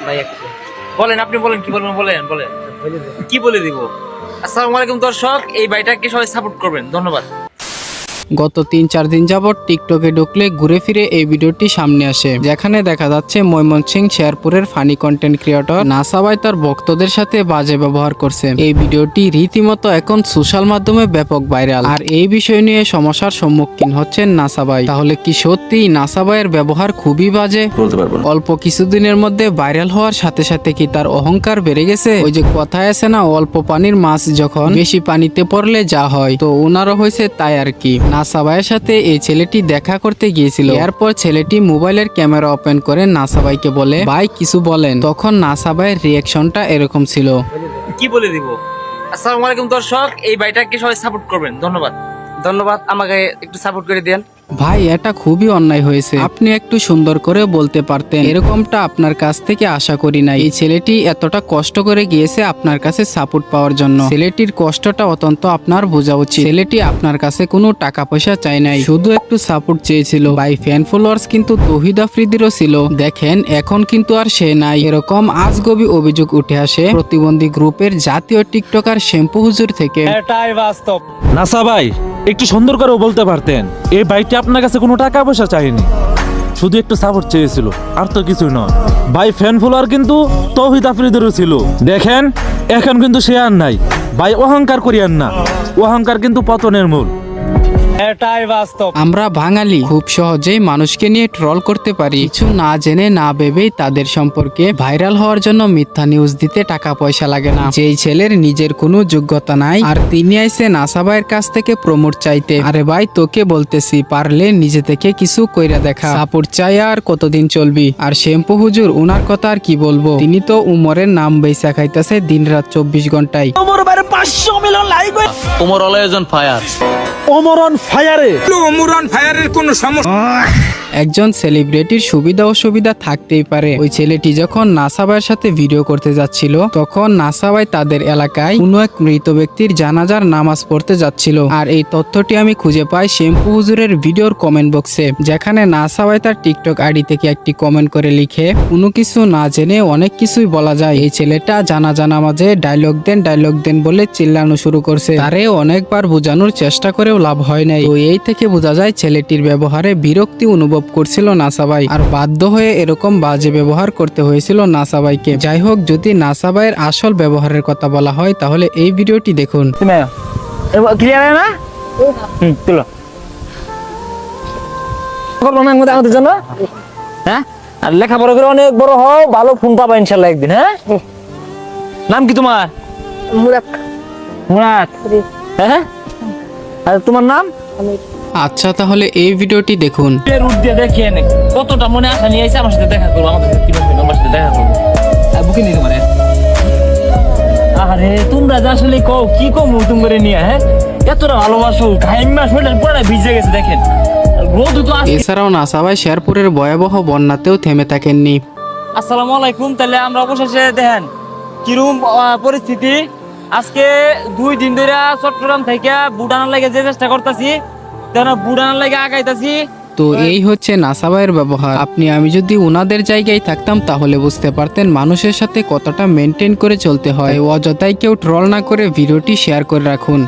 ভাই একটা বলেন, আপনি বলেন, কি বলবেন, বলেন বলেন বলে দে। কি বলে দিব। আসসালামু আলাইকুম দর্শক, এই ভাইটাকে সবাই সাপোর্ট করবেন, ধন্যবাদ। গত ৩-৪ দিন যাবৎ টিকটকে ঢুকলে ঘুরে ফিরে এই ভিডিওটি সামনে আসে, যেখানে দেখা যাচ্ছে ময়মনসিংহ শেরপুরের ফানি কন্টেন্ট ক্রিয়েটর নাসা ভাই তার ভক্তদের সাথে বাজে ব্যবহার করছে। এই ভিডিওটি রীতিমতো এখন সোশ্যাল মাধ্যমে ব্যাপক ভাইরাল, আর এই বিষয় নিয়ে সমস্যার সম্মুখীন হচ্ছেন নাসা ভাই। তাহলে কি সত্যি নাসা ভাইয়ের ব্যবহার খুবই বাজে? বলতে পারবো না। অল্প কিছুদিনের মধ্যে ভাইরাল হওয়ার সাথে সাথে কি তার অহংকার বেড়ে গেছে? ওই যে কথায় আছে না, অল্প পানির মাছ যখন বেশি পানিতে পড়লে যা হয়, তো ওনারও হয়েছে তাই আর কি। নাসা ভাইয়ের সাথে এই ছেলেটি দেখা করতে গিয়েছিল। এরপর ছেলেটি মোবাইলের ক্যামেরা ওপেন করে নাসা ভাইকে বলে, ভাই কিছু বলেন। তখন নাসা ভাইয়ের রিয়াকশনটা এরকম ছিল। কি বলে দিব। আসসালামু আলাইকুম দর্শক, এই ভাইটাকে সবাই সাপোর্ট করবেন, ধন্যবাদ। ধন্যবাদ, আমাকে একটু সাপোর্ট করে দেন। ভাই এটা খুবই অন্যায় হয়েছে, আপনি একটু সুন্দর করে বলতে পারতেন। এরকমটা আপনার কাছ থেকে আশা করি নাই। এই ছেলেটি এতটা কষ্ট করে গিয়েছে আপনার কাছে সাপোর্ট পাওয়ার জন্য। ছেলেটির কষ্টটা অত্যন্ত আপনার বোঝা উচিত। ছেলেটি আপনার কাছে কোনো টাকা পয়সা চাই নাই, শুধু একটু সাপোর্ট চেয়েছিল। ভাই ফ্যান ফলোয়ার্স কিন্তু তৌহিদ আফ্রিদিরও ছিল, দেখেন এখন কিন্তু আর সে নাই। এরকম আজগবি অভিযোগ উঠে আসে প্রতিবন্ধী গ্রুপের জাতীয় টিকটকার শ্যাম্পু হুজুর থেকে। এটাই বাস্তব। নাসা ভাই একটু সুন্দর করে বলতে পারতেন। এই ভাইটি আপনার কাছে কোনো টাকা পয়সা চাইনি, শুধু একটু সাপোর্ট চেয়েছিল, আর তো কিছুই নয়। ভাই ফ্যান ফলোয়ার কিন্তু তৌহিদ আফ্রিদিরও ছিল, দেখেন এখন কিন্তু সে আর নাই। ভাই অহংকার করিয়েন না, অহংকার কিন্তু পতনের মূল। এটাই বাস্তব। আমরা বাঙালি খুব সহজেই মানুষকে নিয়ে ট্রল করতে পারি, কিছু না জেনে না ভেবেই তাদের সম্পর্কে ভাইরাল হওয়ার জন্য মিথ্যা নিউজ দিতে টাকা পয়সা লাগে না। যেই ছেলের নিজের কোনো যোগ্যতা নাই, আর তিনি আইছে নাসা ভাইয়ের কাছ থেকে প্রমোট চাইতে। আরে ভাই তোকে বলতেছি, পারলে নিজে থেকে কিছু কইরা দেখা। সাপোর্ট চাই আর কতদিন চলবি? আর শ্যাম্পু হুজুর ওনার কথা আর কি বলবো, তিনি তো উমরের নাম বেচা খাইতেছে দিনরাত 24 ঘন্টায়। ওমর বারে 500 million like, Omar always on fire. Omar on ফায়ারে। একজন সেলিব্রিটির সুবিধা অসুবিধা থাকতেই পারে। ওই ছেলেটি যখন নাসা ভাইয়ের সাথে ভিডিও করতে যাচ্ছিল, তখন নাসা ভাই তাদের এলাকায় কোনো এক মৃত ব্যক্তির জানাজার নামাজ পড়তে যাচ্ছিল। আর এই তথ্যটি আমি খুঁজে পাই শ্যাম্পু হুজুরের ভিডিওর কমেন্ট বক্সে, যেখানে নাসা ভাই তার টিকটক আইডি থেকে একটি কমেন্ট করে লিখে, কোনো কিছু না জেনে অনেক কিছুই বলা যায়। এই ছেলেটা জানাজা নামাজে ডায়লগ দেন বলে চিল্লানো শুরু করছে। তারে অনেকবার বোঝানোর চেষ্টা করেও লাভ হয় নাই। তো এই থেকে বোঝা যায় ছেলেটির ব্যবহারে বিরক্তি অনুভব করছিল নাসা ভাই, আর বাধ্য হয়ে এরকম বাজে ব্যবহার করতে হয়েছিল নাসা ভাইকে। যাই হোক, যদি নাসা ভাইয়ের আসল ব্যবহারের কথা বলা হয়, তাহলে এই ভিডিওটি দেখুন। ক্লিয়ার না? তুলো করবো না আমাদের জন্য। হ্যাঁ, আর লেখাপড়া করে অনেক বড় হও, ভালো ফোন পাবা ইনশাল্লাহ একদিন। হ্যাঁ, নাম কি তোমার? মুরাদ। মুরাদ। হ্যাঁ, আর তোমার নাম? আচ্ছা তাহলে এই ভিডিওটি দেখুন। রুট দিয়ে দেখিয়ে নে কতটা মনে আশা নিয়ে এসে আমার সাথে দেখা করবো, আমাদের সাথে আমার সাথে দেখা করবো। বুকে নি তোমার। আরে তোমরা যে আসলে কও কি কম তুমি করে নিয়ে, হ্যাঁ এতটা ভালোবাসো, ঘাইমা শরীর পুরো ভিজে গেছে দেখেন। রোদ তো আসছে। এছাড়াও নাসা ভাই শেরপুরের ভয়াবহ বন্যাতেও থেমে থাকেননি। আসসালামু আলাইকুম। তাহলে আমরা অবশেষে দেখেন কিরকম পরিস্থিতি। আজকে 2 দিন ধরে চট্টগ্রাম থেকে বুটানার লাগে যে চেষ্টা করতেছি, বুটানার লাগে আগাইতেছি। তো এই হচ্ছে নাসা ভাইয়ের ব্যবহার। আমি যদি উনাদের জায়গায় থাকতাম তাহলে বুঝতে পারতেন মানুষের সাথে কতটা মেনটেন করে চলতে হয়। অযথাই কেউ ট্রল না করে ভিডিওটি শেয়ার করে রাখুন।